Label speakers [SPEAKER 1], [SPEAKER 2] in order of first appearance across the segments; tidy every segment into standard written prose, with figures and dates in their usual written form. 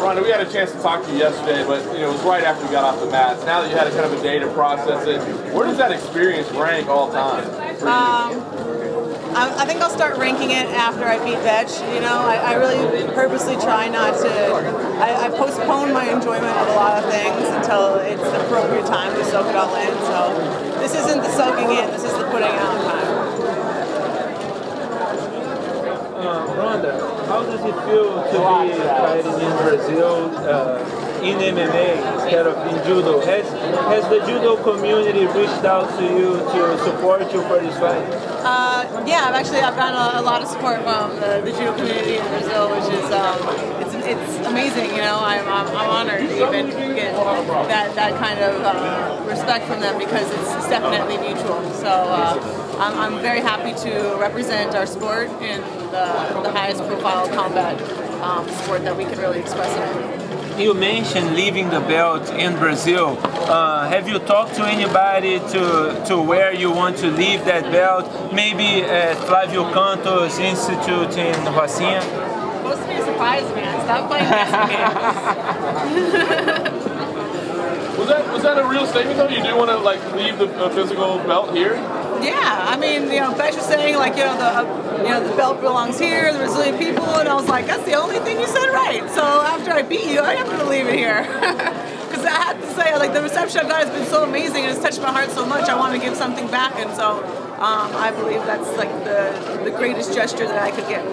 [SPEAKER 1] Ronda, we had a chance to talk to you yesterday, but it was right after you got off the mats. Now that you had a kind of a day to process it, where does that experience rank all time for you?
[SPEAKER 2] I think I'll start ranking it after I beat Vetch. I really purposely try not to. I postpone my enjoyment of a lot of things until it's the appropriate time to soak it all in. So this isn't the soaking in. This is the putting out time.
[SPEAKER 3] Ronda, how does it feel to be fighting in Brazil in MMA instead of in Judo? Has the Judo community reached out to you to support you for this fight?
[SPEAKER 2] Yeah, I've gotten a lot of support from the Judo community in Brazil, which is it's amazing. I'm honored to even get that kind of respect from them because it's definitely mutual. So I'm very happy to represent our sport in the highest profile combat sport that we can really express it.
[SPEAKER 3] You mentioned leaving the belt in Brazil. Have you talked to anybody to where you want to leave that belt? Maybe at Flávio Cantos Institute in Rocinha?
[SPEAKER 2] Supposed to be a surprise, man. Stop playing
[SPEAKER 1] Was that a real statement though? You do want to leave the physical belt here?
[SPEAKER 2] Yeah, I mean, Vetch was saying the belt belongs here, the Brazilian people, and I was like, that's the only thing you said right. So after I beat you, I am going to leave it here. Because I have to say, the reception I've got has been so amazing and it's touched my heart so much, I want to give something back, and so I believe that's the greatest gesture that I could get.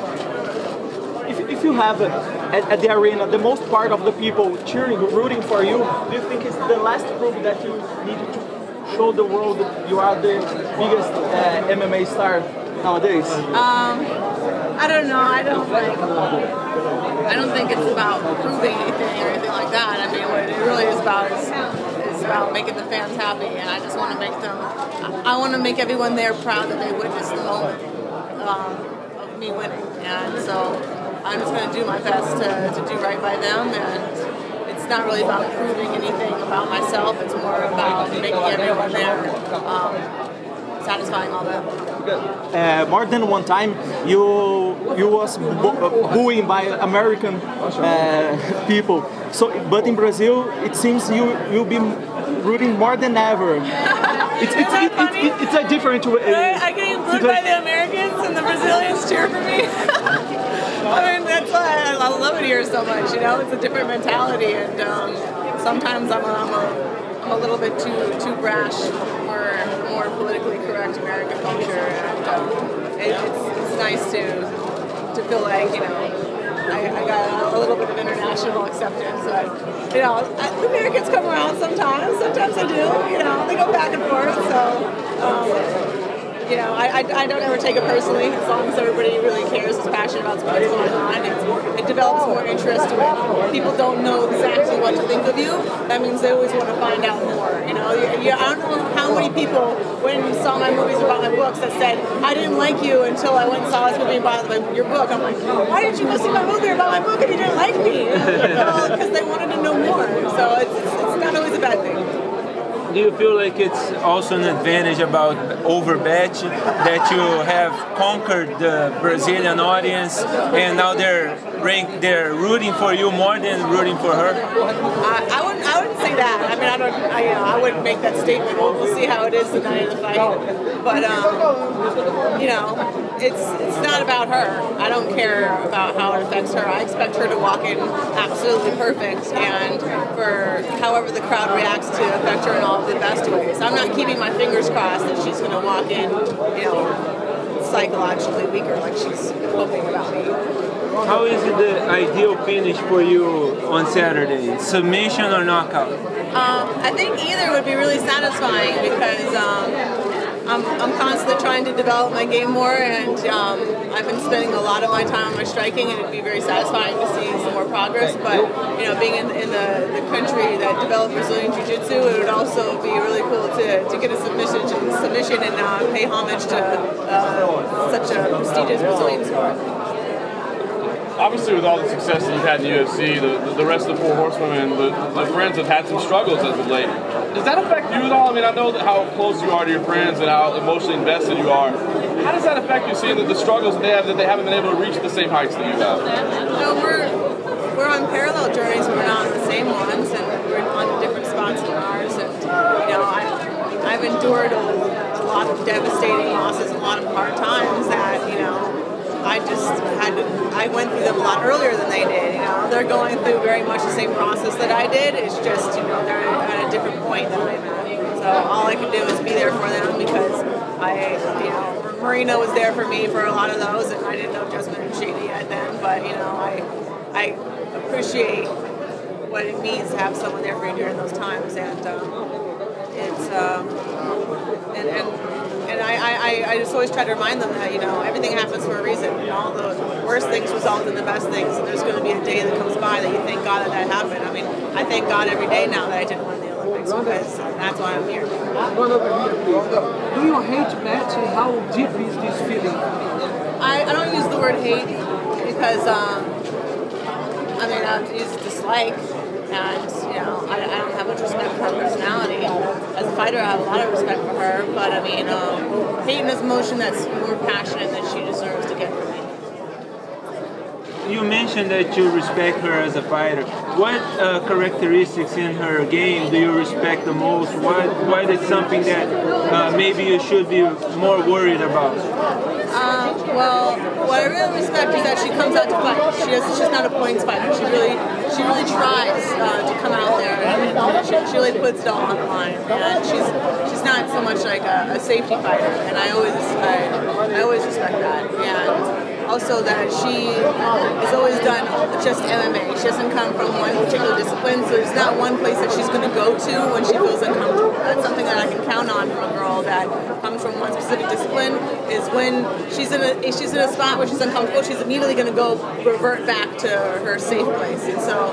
[SPEAKER 4] If you have at the arena the most part of the people cheering, rooting for you, do you think it's the last proof that you need to show the world you are the biggest MMA star nowadays?
[SPEAKER 2] I don't know. I don't think it's about proving anything or anything like that. I mean, what it really is about is about making the fans happy, and I just want to make them. I want to make everyone there proud that they witnessed the moment of me winning, and so I'm just going to do my best to do right by them, and it's not really about proving anything about myself. It's more about making everyone there, satisfying all that.
[SPEAKER 4] More than one time, you was booing by American people. So, but in Brazil, it seems you'll be rooting more than ever. It's a different way.
[SPEAKER 2] I get booed by the Americans and the Brazilians cheer for me. I mean, that's why I love it here so much. It's a different mentality, and sometimes I'm a little bit too brash for more politically correct American culture, and it's nice to feel like I got a little bit of international acceptance. But the Americans come around sometimes. Sometimes I do. They go back and forth. So. I don't ever take it personally as long as everybody really cares, is passionate about what's going on. It develops more interest when people don't know exactly what to think of you. That means they always want to find out more. I don't know how many people went and saw my movies about my books that said, I didn't like you until I went and saw this movie about your book. I'm like, why didn't you go see my movie about my book if you didn't like me? Because they wanted to know more. So it's not always a bad thing.
[SPEAKER 3] Do you feel like it's also an advantage about Vetch that you have conquered the Brazilian audience and now they're rooting for you more than rooting for her?
[SPEAKER 2] I wouldn't say that. I mean, I wouldn't make that statement. We'll see how it is the night of the fight. But it's not about her. I don't care about how it affects her. I expect her to walk in absolutely perfect, and for however the crowd reacts to affect her in all of the best ways. I'm not keeping my fingers crossed that she's going to walk in, psychologically weaker like she's hoping about me.
[SPEAKER 3] How is it the ideal finish for you on Saturday? Submission or knockout?
[SPEAKER 2] I think either would be really satisfying because I'm constantly trying to develop my game more, and I've been spending a lot of my time on my striking, and it'd be very satisfying to see some more progress. But being in the country that developed Brazilian Jiu-Jitsu, it would also be really cool to get a submission and pay homage to such a prestigious Brazilian sport.
[SPEAKER 1] Obviously, with all the success that you've had in the UFC, the rest of the Four Horsewomen, the friends have had some struggles as of late. Does that affect you at all? I mean, I know how close you are to your friends and how emotionally invested you are. How does that affect you, seeing the struggles that they haven't been able to reach the same heights that you have?
[SPEAKER 2] No, we're on parallel journeys, but we're not on the same ones, and we're on different spots in ours. And I've endured a lot of devastating losses, a lot of hard times that I went through them a lot earlier than they did. They're going through very much the same process that I did. It's just they're at a different point than I'm at. So all I can do is be there for them because Marina was there for me for a lot of those, and I didn't know Jasmine and Shady yet then. But I appreciate what it means to have someone there for you during those times, and I just always try to remind them that everything happens for a reason. All the worst things result in the best things, and there's going to be a day that comes by that you thank God that happened. I mean, I thank God every day now that I didn't win the Olympics because that's why I'm here.
[SPEAKER 5] One over here, please. Do you hate Matt? How deep is this feeling?
[SPEAKER 2] I don't use the word hate because I use dislike. And, I don't have much respect for her personality. As a fighter, I have a lot of respect for her, but hate is emotion that's more passionate than she deserves to get from me.
[SPEAKER 3] You mentioned that you respect her as a fighter. What characteristics in her game do you respect the most? What is something that maybe you should be more worried about?
[SPEAKER 2] Well, what I really respect is that she comes out to fight. She's not a points fighter. She really tries to come out there and she really puts it all on the line. And she's not so much like a safety fighter, and I always respect that. And also that she has always done just MMA. She doesn't come from one particular discipline, so there's not one place that she's going to go to when she feels uncomfortable. That's something that I can count on from a girl that comes from one specific discipline, is when she's in a spot where she's uncomfortable, she's immediately going to revert back to her safe place. And so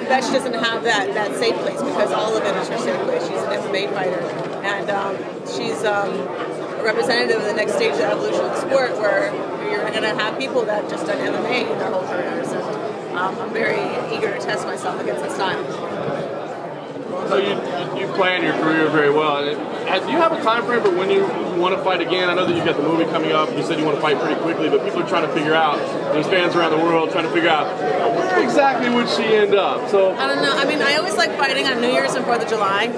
[SPEAKER 2] that she doesn't have that safe place because all of it is her safe place. She's an MMA fighter, and she's a representative of the next stage of the evolution of the sport, where you're going to have people that have just done MMA their whole careers, and I'm very eager to test myself against that style.
[SPEAKER 1] So you plan your career very well. Do you have a time frame for when you want to fight again? I know that you've got the movie coming up. You said you want to fight pretty quickly, but people are trying to figure out, there's fans around the world trying to figure out where exactly would she end up. So
[SPEAKER 2] I don't know. I mean, I always like fighting on New Year's and 4th of July.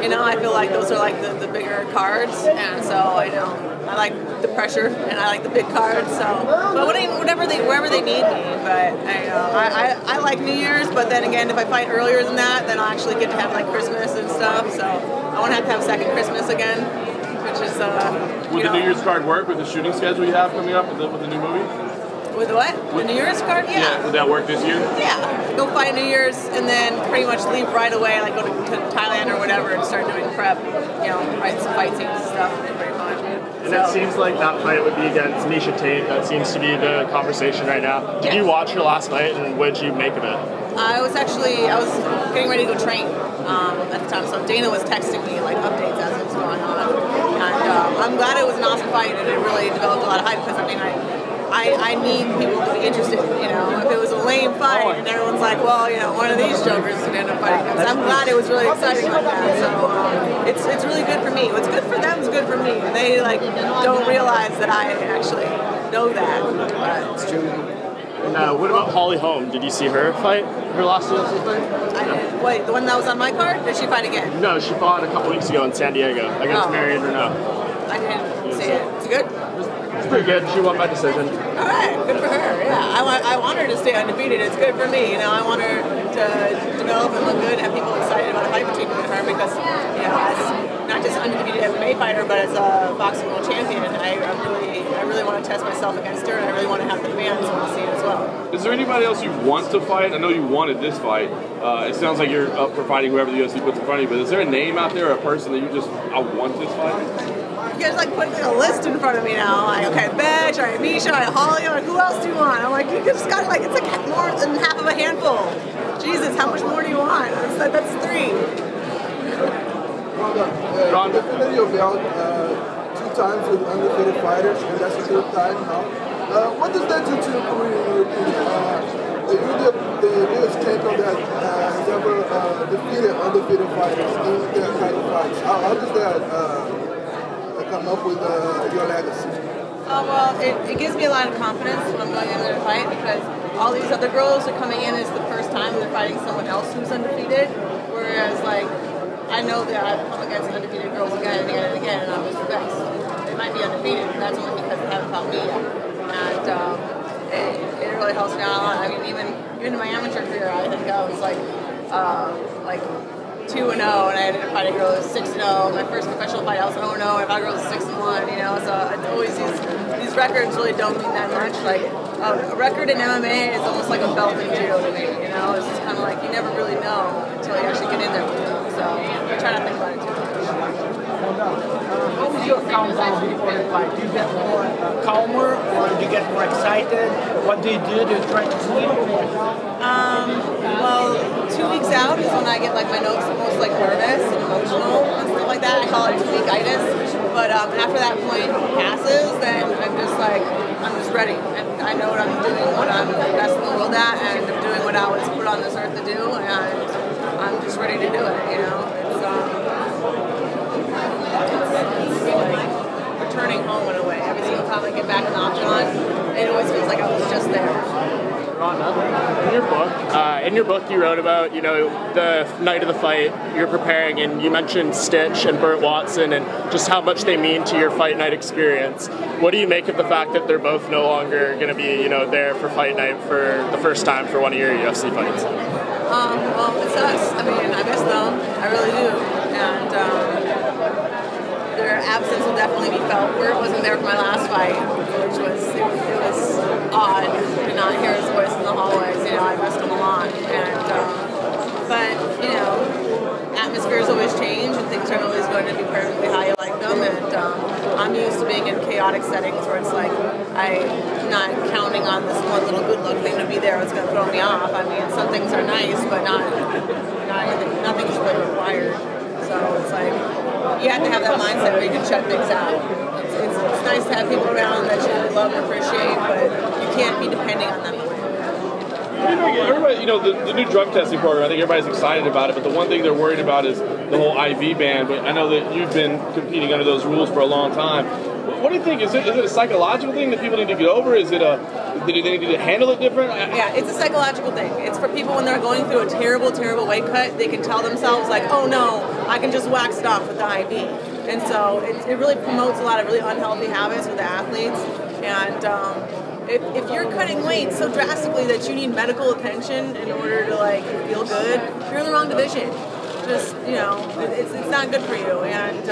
[SPEAKER 2] I feel like those are like the bigger cards, and so I like the pressure and I like the big cards. So, but wherever they need me. But I like New Year's. But then again, if I fight earlier than that, then I'll actually get to have like Christmas and stuff. So I want to have a second Christmas again, which is
[SPEAKER 1] Would the New Year's card work with the shooting schedule you have coming up with the new movie?
[SPEAKER 2] With what? The New Year's card? Yeah.
[SPEAKER 1] Would that work this year?
[SPEAKER 2] Yeah. Go fight New Year's and then pretty much leave right away, like go to Thailand or whatever and start doing prep, write some fight scenes and stuff. It'd be pretty fun.
[SPEAKER 6] And it seems like that fight would be against Misha Tate. That seems to be the conversation right now. Did you watch her last night, and what did you make of it?
[SPEAKER 2] I was getting ready to go train at the time, so Dana was texting me like updates as it was going on. And I'm glad it was an awesome fight, and it really developed a lot of hype because I need people to be interested. If it was a lame fight and everyone's like, well, one of these jokers is going to end up fighting him. So I'm glad it was really exciting like that. So it's really good for me. What's good for them is good for me. And they don't realize that I actually know that. But it's true.
[SPEAKER 6] And what about Holly Holm? Did you see her fight? Her last UFC fight?
[SPEAKER 2] I did. Wait, the one that was on my card? Did she fight again?
[SPEAKER 6] No, she fought a couple weeks ago in San Diego against Marion Renaud.
[SPEAKER 2] I didn't see it. It's good?
[SPEAKER 6] It's pretty good. She won by decision.
[SPEAKER 2] All right, good for her. Yeah, I want her to stay undefeated. It's good for me. I want her to develop and look good and have people excited about a fight between her and her because, as not just undefeated MMA fighter, but as a boxing world champion, I really want to test myself against her, and I really want to have the fans want to see it as well.
[SPEAKER 1] Is there anybody else you want to fight? I know you wanted this fight. It sounds like you're up for fighting whoever the UFC puts in front of you, but is there a name out there or a person that I want this fight?
[SPEAKER 2] You guys putting a list in front of me now. Okay, Betch, all right, Misha, all right, Holly, all right, who else do you want? I'm like, you just got it's like more than half of a handful. Jesus, how much more do you want? That's 3.
[SPEAKER 7] Ronda, defended your belt 2 times with undefeated fighters, and that's the 3rd time now. What does that do to your career in your opinion? You're the newest champion that has ever defeated undefeated fighters in their title fights. How does that come up with your legacy?
[SPEAKER 2] Well, it gives me a lot of confidence when I'm going into the fight because all these other girls are coming in as the first time they're fighting someone else who's undefeated, whereas like I know that I've come against undefeated girls again and again and again, and I'm just the best. They might be undefeated, but that's only because they haven't fought me yet. And it really helps me out a lot. I mean, even in my amateur career, I think I was like 2-0, and I ended up fighting a girl who was 6-0. My first professional fight, I was 0-0, and I fought a girl who was 6-1. You know, so it's always these records really don't mean that much. Like a record in MMA is almost like a belt in judo to me. You know, it's just kind of like you never really know until you actually get in there with it. So I try not to think about it too much.
[SPEAKER 5] How was your countdown before the fight? Do you get more calmer or do you get more excited? What do you do to try to sleep?
[SPEAKER 2] Well, 2 weeks out is when I get like my notes most like nervous and emotional and stuff like that. I call it 2-week-itis. But after that point passes, then I'm just ready. And I know what I'm doing, what I'm the best in the world at, and I'm doing what I was put on this earth to do, and I'm just ready to do it, you know. It's like returning home in a way. Every single time I get back in the octagon, it always feels like I was just there.
[SPEAKER 6] In your book, you wrote about the night of the fight. You're preparing, and you mentioned Stitch and Burt Watson, and just how much they mean to your fight night experience. What do you make of the fact that they're both no longer going to be there for fight night for the first time for one of your UFC fights?
[SPEAKER 2] Well, it sucks. I mean, I miss them. I really do, and their absence will definitely be felt. Burt wasn't there for my last fight, which was it was odd to not hear his voice in the hallways. You know, I missed him a lot, and but atmospheres always change, and things aren't always going to be perfectly how you like them. And I'm used to being in chaotic settings where it's like I'm not counting on this one little good luck thing to be there. It's going to throw me off. I mean, some things are nice, but nothing's really required. So it's like you have to have that mindset where you can shut things out. It's nice to have people around that you love and appreciate, but you can't be depending on them.
[SPEAKER 1] Everybody, the new drug testing program, I think everybody's excited about it, but the one thing they're worried about is the whole IV ban. But I know that you've been competing under those rules for a long time. What do you think? Is it a psychological thing that people need to get over? Do they need to handle it different?
[SPEAKER 2] Yeah, it's a psychological thing. It's for people when they're going through a terrible, terrible weight cut, they can tell themselves like, oh no, I can just wax it off with the IV. And so it really promotes a lot of really unhealthy habits with the athletes. And if you're cutting weight so drastically that you need medical attention in order to like feel good, you're in the wrong division. Just it's not good for you. And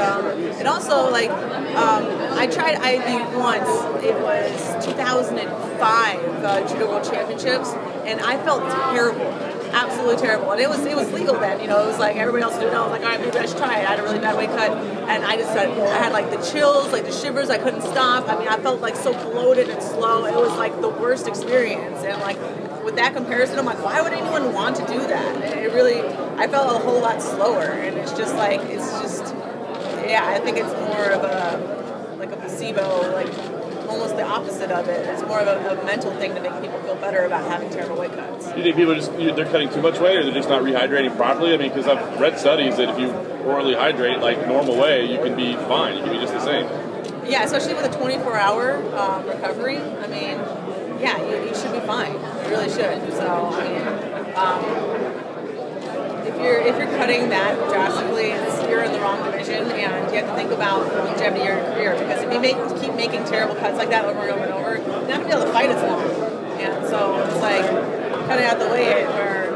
[SPEAKER 2] it also I tried IV once. It was 2005 Judo World Championships, and I felt terrible. Absolutely terrible. And it was legal then, it was like everybody else doing it. I was like, all right, maybe I should try it. I had a really bad weight cut, and I had like the chills, like the shivers. I couldn't stop. I mean, I felt like so bloated and slow. It was like the worst experience. And like with that comparison, I'm like, why would anyone want to do that? I felt a whole lot slower, and it's just like I think it's more of a placebo, like almost the opposite of it. It's more of a mental thing to make people feel better about having terrible weight cuts.
[SPEAKER 1] Do you think people they're cutting too much weight, or they're just not rehydrating properly? I mean, because I've read studies that if you orally hydrate like normal way, you can be fine. You can be just the same.
[SPEAKER 2] Yeah, especially with a 24-hour recovery. I mean, yeah, you should be fine. You really should. So, I mean, if you're cutting that drastically, you're in the wrong division, and you have to think about longevity of your career, because if you keep making terrible cuts like that over and over and over, you're not going to be able to fight as long. And so it's like cutting out the weight where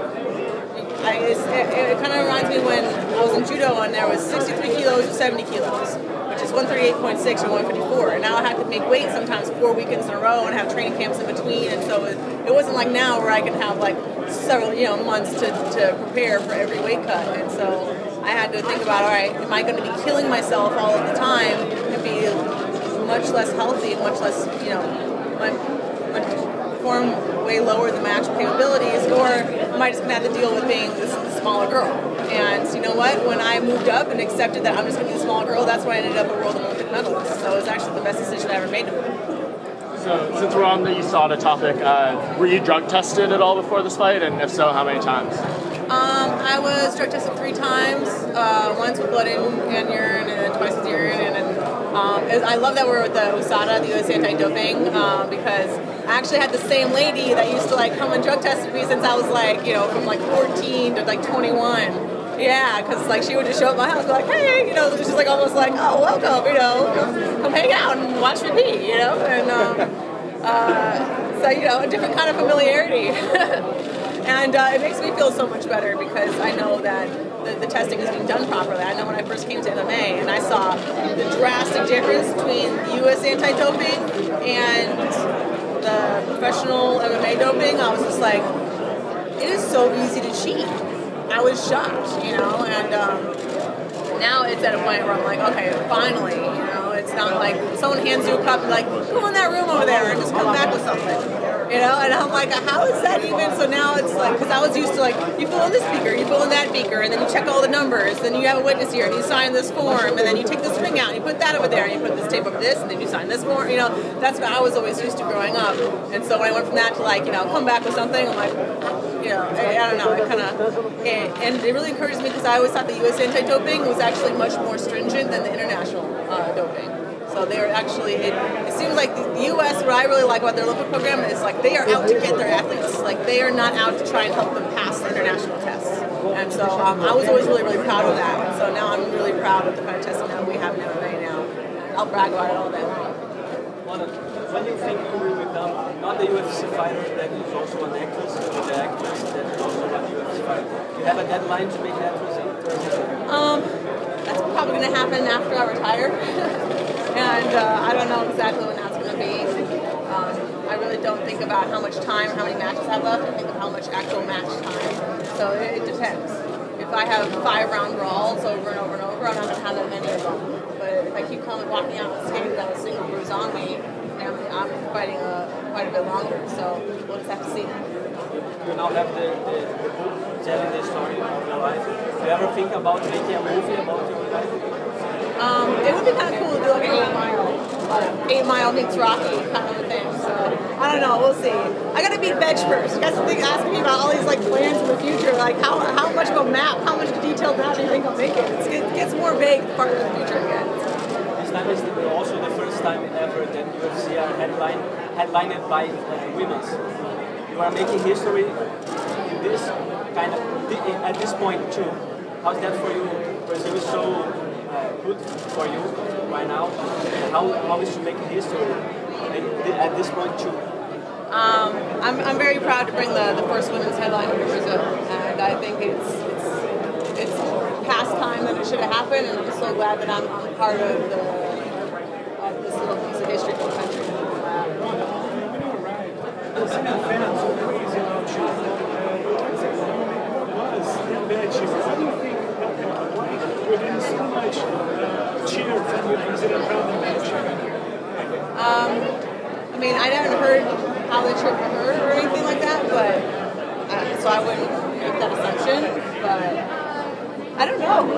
[SPEAKER 2] it kind of reminds me when I was in judo and there was 63 kilos or 70 kilos, which is 138.6 or 154. And now I have to make weight sometimes 4 weekends in a row and have training camps in between. And so it wasn't like now where I can have like several months to prepare for every weight cut. And so I had to think about, all right, am I going to be killing myself all of the time and be much less healthy and much less, perform way lower than my actual capabilities, or am I just going to have to deal with being this smaller girl? And you know what? When I moved up and accepted that I'm just going to be the smaller girl, that's when I ended up a world Olympic medalist. So it was actually the best decision I ever made.
[SPEAKER 6] So since we're on the USADA topic, were you drug tested at all before this fight? And if so, how many times?
[SPEAKER 2] I was drug tested 3 times, once with blood and urine, and then twice with urine, and then I love that we're with the USADA, the U.S. Anti-Doping, because I actually had the same lady that used to like come and drug test me since I was like, you know, from like 14 to like 21. Yeah, because like she would just show up at my house and be like, hey, you know, she's like almost like, oh, welcome, you know, come hang out and watch me pee, you know, and so, you know, a different kind of familiarity. And it makes me feel so much better because I know that the testing is being done properly. I know when I first came to MMA and I saw the drastic difference between U.S. anti-doping and the professional MMA doping, I was just like, it is so easy to cheat. I was shocked, you know, and now it's at a point where I'm like, okay, finally, you know, it's not like someone hands you a cup and like, go in that room over there and just come back with something, you know, and I'm like, how is that even? So now it's like, because I was used to like, you fill in this beaker, you fill in that beaker, and then you check all the numbers, then you have a witness here, and you sign this form, and then you take this ring out, and you put that over there, and you put this tape over this, and then you sign this form, you know, that's what I was always used to growing up, and so when I went from that to like, you know, come back with something, I'm like, you know, I don't know, it kind of, and it really encouraged me because I always thought the U.S. anti-doping was actually much more stringent than the international doping. So they're actually, it seems like the U.S., what I really like about their Olympic program is like they are out to get their athletes. Like they are not out to try and help them pass the international tests. And so I was always really, really proud of that. And so now I'm really proud of the kind of testing that we have in MMA now. I'll brag about it all day long.
[SPEAKER 8] When do you think you will become not the UFC fighter that is also an actress, but the actress that is also a UFC fighter? Do you have a deadline to make that transition?
[SPEAKER 2] That's probably going to happen after I retire. And I don't know exactly when that's going to be. I really don't think about how much time or how many matches I have left. I think of how much actual match time. So it depends. If I have 5-round brawls over and over and over, I'm not going to have that many of them. But if I keep walking out the stage without a single bruise on me, I'm fighting quite a bit longer. So we'll just have to see.
[SPEAKER 8] You now have the book telling the story of your life. Do you ever think about making a movie about your life?
[SPEAKER 2] It would be kind of cool to do like an 8 Mile meets Rocky kind of a thing. So I don't know, we'll see. I gotta beat Veg first. You guys have been asking me about all these like plans in the future. Like how much of a map, how much detailed map do you think I'll make it? It gets more vague the farther in the future it gets.
[SPEAKER 8] This time is also the first time ever that UFC are headlined by women. You are making history in this kind of at this point too. How's that for you? Brazil is so good for you right now. How is to make history at this point too?
[SPEAKER 2] I'm very proud to bring the first women's headline to Brazil, and I think it's past time that it should have happened, and I'm so glad that I'm part of this little piece of history for the country. I mean, I haven't heard how the trip for her or anything like that, but so I wouldn't make that assumption. But I don't know.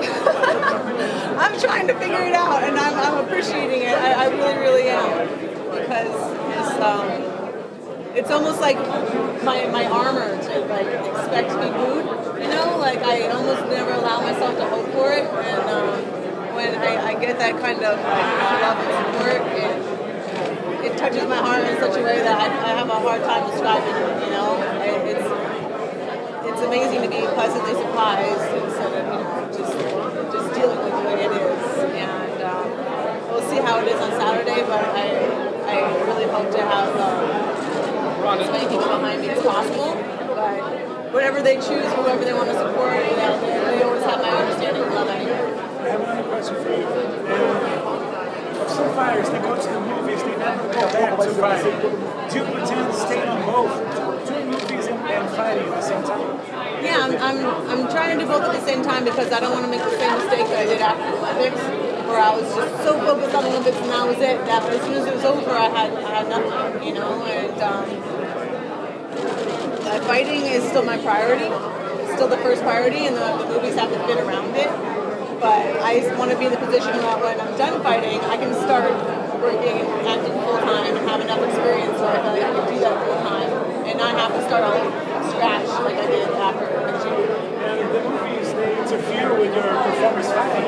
[SPEAKER 2] I'm trying to figure it out, and I'm appreciating it. I really, really am, because it's almost like my armor to like expect to be booed. You know, like I almost never allow myself to hope for it, and when I get that kind of like love and support, it touches my heart in such a way that I have a hard time describing it. You know, it's amazing to be pleasantly surprised instead of just dealing with the way it is. And we'll see how it is on Saturday, but I really hope to have as many people behind me as possible. But whatever they choose, whoever they want to support, they always have my understanding and love anyway.
[SPEAKER 9] I have another question for you. Some fighters, they go to the movies, they never go back to fighting. Do you pretend to stay on both, doing movies and fighting at the same time?
[SPEAKER 2] Yeah, I'm trying to do both at the same time because I don't want to make the same mistake that I did after the Olympics, where I was just so focused on the Olympics and that was it. That as soon as it was over, I had nothing, you know. And fighting is still my priority, still the first priority, and the movies have to fit around it. But I want to be in the position that when I'm done fighting, I can start working and acting full time and have enough experience so I feel like I can do that full time and not have to start all over from scratch like I did after Judo.
[SPEAKER 9] And the movies, they interfere with your performance fighting.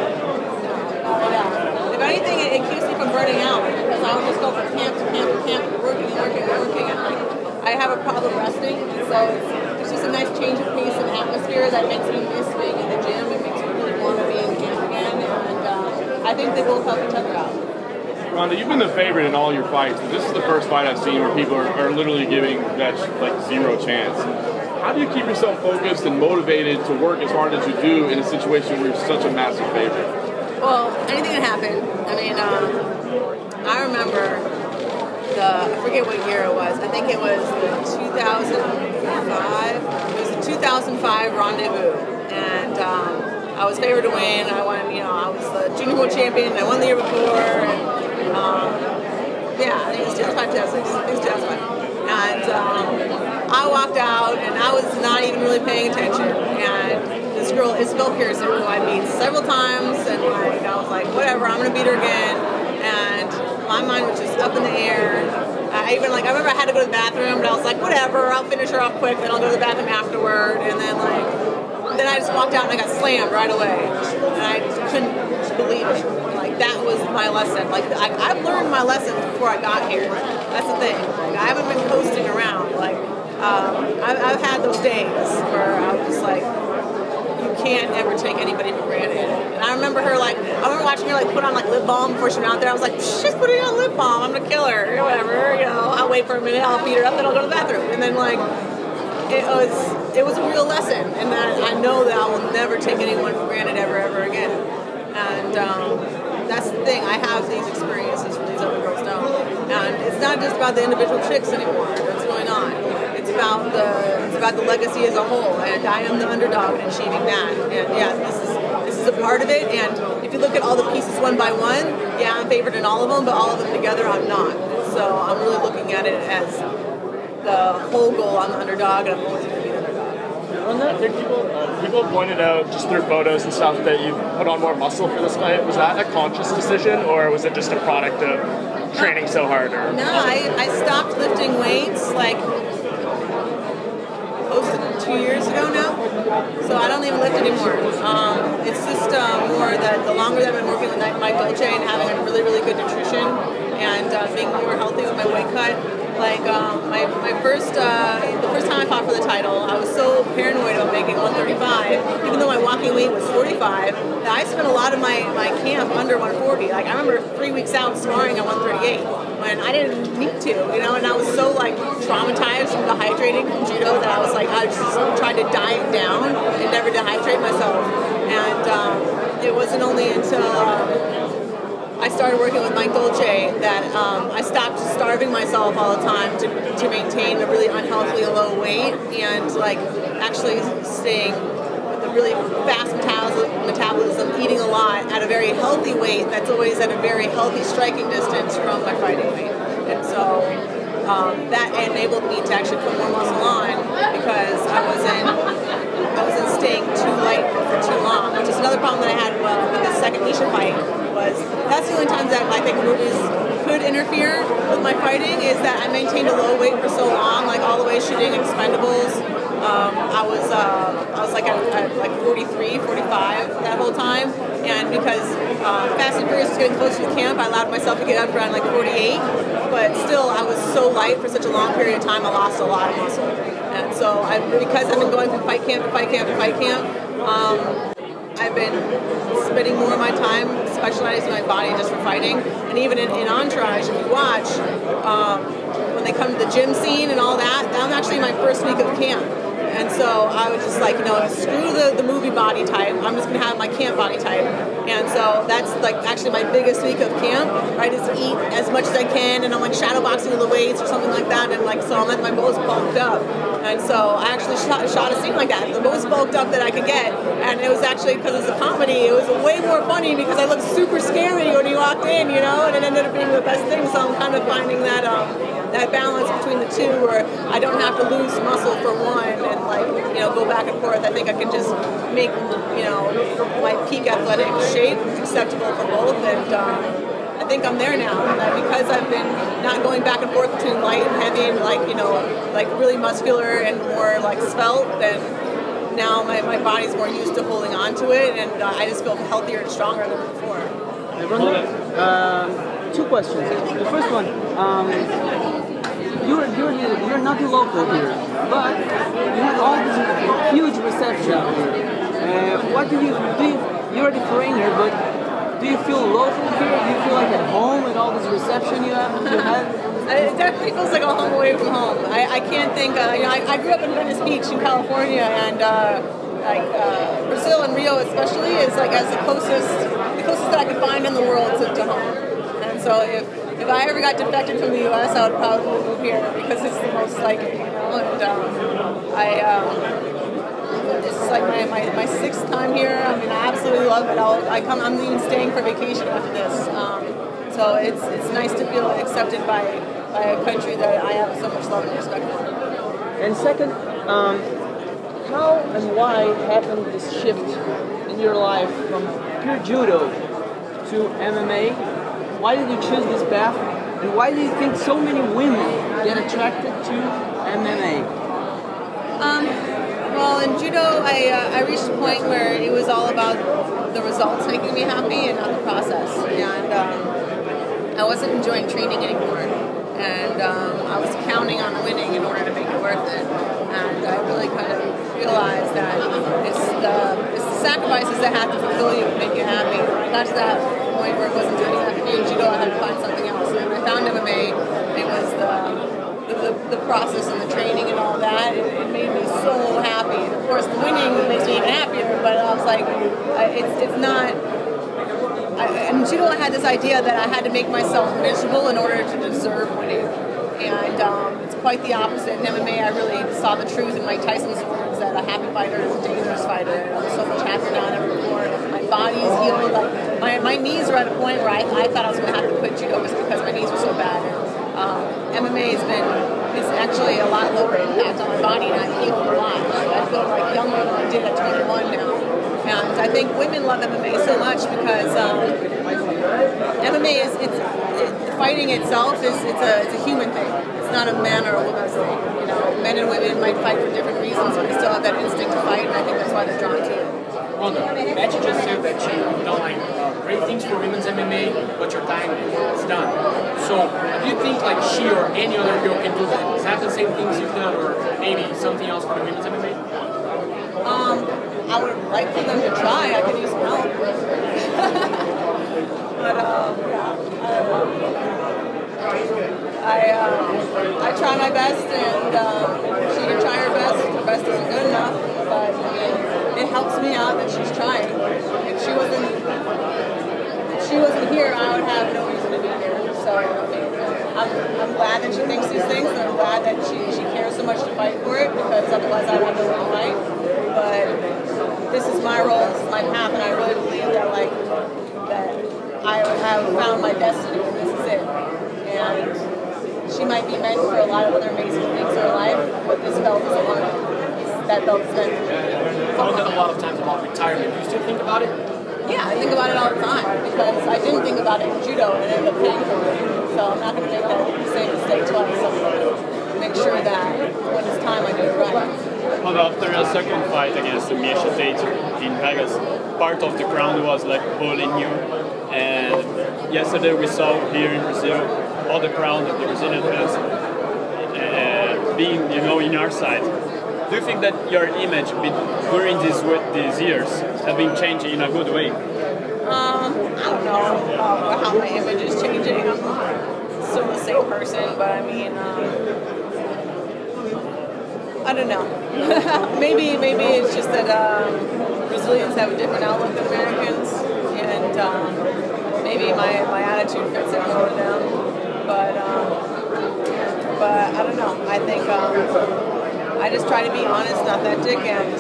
[SPEAKER 2] Yeah. If anything, it keeps me from burning out because I would just go from camp to camp to camp, working, and like I have a problem resting, and so it's just a nice change of pace and atmosphere that makes me miss being in the gym. It makes me really want to be in camp again, and I think they both help each other out.
[SPEAKER 1] Ronda, you've been the favorite in all your fights, but this is the first fight I've seen where people are literally giving that like zero chance. How do you keep yourself focused and motivated to work as hard as you do in a situation where you're such a massive favorite?
[SPEAKER 2] Well, anything can happen. I mean, I remember I forget what year it was. I think it was the 2005. It was the 2005 Rendezvous, and I was favored to win. I won. I was the junior world champion. I won the year before. And, yeah, I think it was 2005, 2006. It was 2005. And I walked out, and I was not even really paying attention. And this girl, Isabel Pearson, who I beat several times, and like I was like, whatever, I'm gonna beat her again. And my mind was just up in the air. I remember I had to go to the bathroom, but I was like, whatever, I'll finish her off quick, then I'll go to the bathroom afterward. And then I just walked out and I got slammed right away. And I just couldn't believe it. Like, that was my lesson. Like, I've learned my lesson before I got here. That's the thing. Like, I haven't been coasting around. Like, I've had those days where I was just like, you can't ever take anybody for granted. And I remember her, I remember watching her, put on, lip balm before she went out there. I was like, she's putting on lip balm. I'm going to kill her. Or whatever. I'll wait for a minute. I'll beat her up, then I'll go to the bathroom. And then, it was a real lesson. And that I know that I will never take anyone for granted ever again. And that's the thing. I have these experiences where these other girls don't. And it's not just about the individual chicks anymore that's going on. It's about the legacy as a whole. And I am the underdog in achieving that. And yeah, this is a part of it. And if you look at all the pieces one by one, yeah, I'm favored in all of them, but all of them together, I'm not. So I'm really looking at it as the whole goal. I'm the underdog, and I'm always going to be the underdog.
[SPEAKER 6] I think people have pointed out just through photos and stuff that you put on more muscle for this fight. Was that a conscious decision, or was it just a product of training so hard? Or?
[SPEAKER 2] No, I stopped lifting weights close to 2 years ago now, so I don't even lift anymore. It's just more that the longer that I've been working with Mike Dolce and having a really, really good nutrition and being more healthy with my weight cut. The first time I fought for the title, I was so paranoid about making 135, even though my walking weight was 45, that I spent a lot of my camp under 140. I remember 3 weeks out sparring at 138 when I didn't need to, and I was so traumatized from dehydrating from judo that I just tried to diet down and never dehydrate myself. And it wasn't only until I started working with Mike Dolce that I stopped starving myself all the time to maintain a really unhealthily low weight and actually staying with a really fast metabolism, eating a lot at a very healthy weight that's always at a very healthy striking distance from my fighting weight. And so that enabled me to actually put more muscle on because I wasn't staying too light for too long, which is another problem that I had with the second Nisha fight. That's the only times that I think movies could interfere with my fighting is that I maintained a low weight for so long, all the way shooting Expendables. I was at 43, 45 that whole time, and because Fast and Furious was getting close to the camp, I allowed myself to get up around 48, but still I was so light for such a long period of time, I lost a lot of muscle. And so because I've been going from fight camp to fight camp to fight camp, I've been spending more of my time specializing my body just for fighting. And even in Entourage, if you watch, when they come to the gym scene and all that, I'm actually in my first week of camp. And so I was just screw the movie body type. I'm just going to have my camp body type. And so that's actually my biggest week of camp, right, is eat as much as I can. And I'm shadowboxing with the weights or something like that. And so I'm at my most bulked up. And so I actually shot a scene like that, the most bulked up that I could get. And it was actually, because it's a comedy, it was way more funny because I looked super scary when he walked in, and it ended up being the best thing. So I'm kind of finding that balance between the two where I don't have to lose muscle for one and go back and forth. I think I can just make my peak athletic shape acceptable for both, and I think I'm there now. Because I've been not going back and forth between light and heavy and really muscular and more svelte, then now my body's more used to holding on to it, and I just feel healthier and stronger than before.
[SPEAKER 10] Two questions. The first one, you're not local here, but you have all this huge reception here. What do you you're a foreigner, but do you feel local here? Do you feel like at home with all this reception you have?
[SPEAKER 2] It definitely feels like a home away from home. I can't think. I grew up in Venice Beach in California, and Brazil and Rio especially is like as the closest that I could find in the world to home. And so if I ever got defected from the U.S., I would probably move here because it's the most like it, And this is like my sixth time here. I mean, I absolutely love it. I'm even staying for vacation after this. So it's nice to feel accepted by a country that I have so much love and respect for.
[SPEAKER 10] And second, how and why happened this shift in your life from pure judo to MMA? Why did you choose this path? And why do you think so many women get attracted to MMA?
[SPEAKER 2] Well, in judo, I reached a point where it was all about the results making me happy and not the process. And I wasn't enjoying training anymore. And I was counting on winning in order to make it worth it. And I really kind of realized that it's the sacrifices that have to fulfill you and make you happy. When I got to that point where it wasn't doing that for me in judo, I had to find something else. And when I found MMA, it was the process and the training and all that. It made me so happy. And of course, the winning makes me even happier. But I was like, it's not. In judo, I had this idea that I had to make myself miserable in order to deserve winning. And it's quite the opposite. In MMA, I really saw the truth in Mike Tyson's words that a happy fighter is a dangerous fighter. And I'm so much happier now than ever before. My body is healed. Like my knees are at a point where I thought I was going to have to quit judo just because my knees were so bad. And MMA is actually a lot lower impact on my body, and I've healed a lot. I feel like younger than I did at 21 now. And I think women love MMA so much because MMA fighting itself is a human thing. It's not a man or a woman's thing. You know, men and women might fight for different reasons, but they still have that instinct to fight, and I think that's why they're drawn to it.
[SPEAKER 5] Ronda, Betty just said that you've done like great things for women's MMA, but your time is done. So, do you think like she or any other girl can do exactly the same things you've done, or maybe something else for the women's MMA?
[SPEAKER 2] I would like for them to try. I could use some help. But I try my best, and she can try her best. Her best isn't good enough, but it helps me out that she's trying. If she wasn't here, I would have no reason to be here. So I'm glad that she thinks these things, and I'm glad that she cares so much to fight for it, because otherwise I'd have no one to fight. But this is my role, this is my path, and I really believe that I have found my destiny, and this is it. And she might be meant for a lot of other amazing things in her life, but this belt isn't one of them. That belt is meant for me.
[SPEAKER 5] You've talked a lot of times about retirement. Do you still think about it?
[SPEAKER 2] Yeah, I think about it all the time, because I didn't think about it in judo, and it ended up paying for me. So I'm not going to make that same mistake twice. I'm going to make sure that when it's time, I do it right.
[SPEAKER 11] Well, after a second fight against Misha Tate in Vegas, part of the crowd was like bullying you. And yesterday we saw here in Brazil all the crowd of the Brazilian fans being, in our side. Do you think that your image during these years have been changing in a good way?
[SPEAKER 2] I don't know how my image is changing. I'm still the same person, but I mean, I don't know. maybe it's just that Brazilians have a different outlook than Americans, and maybe my attitude fits in more with them. But I don't know. I think I just try to be honest and authentic, and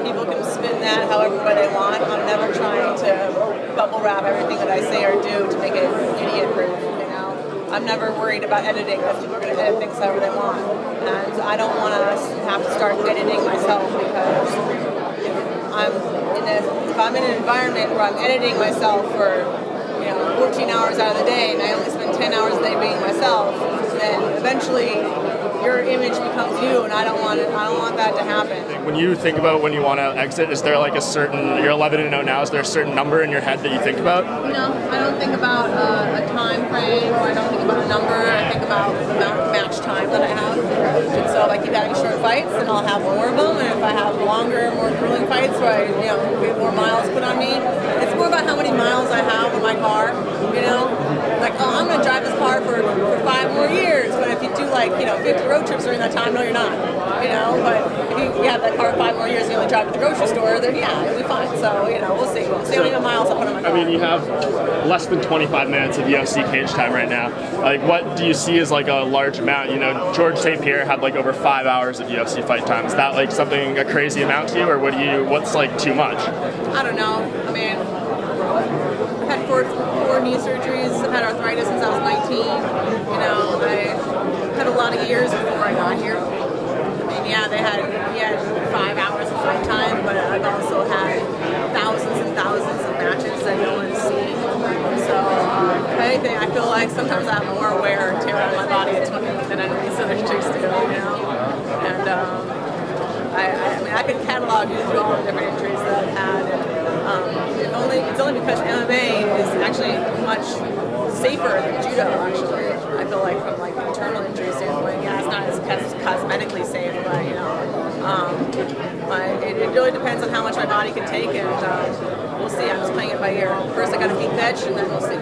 [SPEAKER 2] people can spin that however way they want. I'm never trying to bubble wrap everything that I say or do to make it idiot-proof. I'm never worried about editing, because people are going to edit things however they want. And I don't want to have to start editing myself, because if I'm in an environment where I'm editing myself for 14 hours out of the day, and I only spend 10 hours a day being myself, then eventually your image becomes you, and I don't want it. I don't want that to happen.
[SPEAKER 6] When you think about when you want to exit, is there like a certain, you're 11-0 now, is there a certain number in your head that you think about?
[SPEAKER 2] No, I don't think about a time frame, or I don't think about a number. I think about the amount of match time that I have. And so if I keep having short fights, then I'll have more of them. And if I have longer, more grueling fights where I, get more miles put on me, it's more about how many miles I have in my car. Like, oh, I'm going to drive this car for 5 more years. But if you do 50 road trips during that time, no, you're not. But if you have that car 5 more years and you only drive to the grocery store, then yeah, it'll be fine. So, we'll see. We'll see how many miles I put on my car.
[SPEAKER 6] I mean, you have less than 25 minutes of UFC cage time right now. Like, what do you see as like a large amount? George St. Pierre had like over 5 hours of UFC fight time. Is that like something, a crazy amount to you, or what's like too much?
[SPEAKER 2] I don't know. I mean, I've had four knee surgeries. I've had arthritis since I was 19. I had a lot of years before I got here. I mean, yeah, he had 5 hours of fight time, but I've also had thousands and thousands of matches that no one's seen. So, if anything, I feel like sometimes I have more wear and tear on my body than any of these other chicks do, And I could catalog you through all the different injuries that I've had. And it's only because MMA is actually much safer than Judo, actually. I feel like from like internal injury standpoint, yeah, it's not as cosmetically safe, but it really depends on how much my body can take, and we'll see. I'm just playing it by ear. First, I got to keep veg, and then we'll see.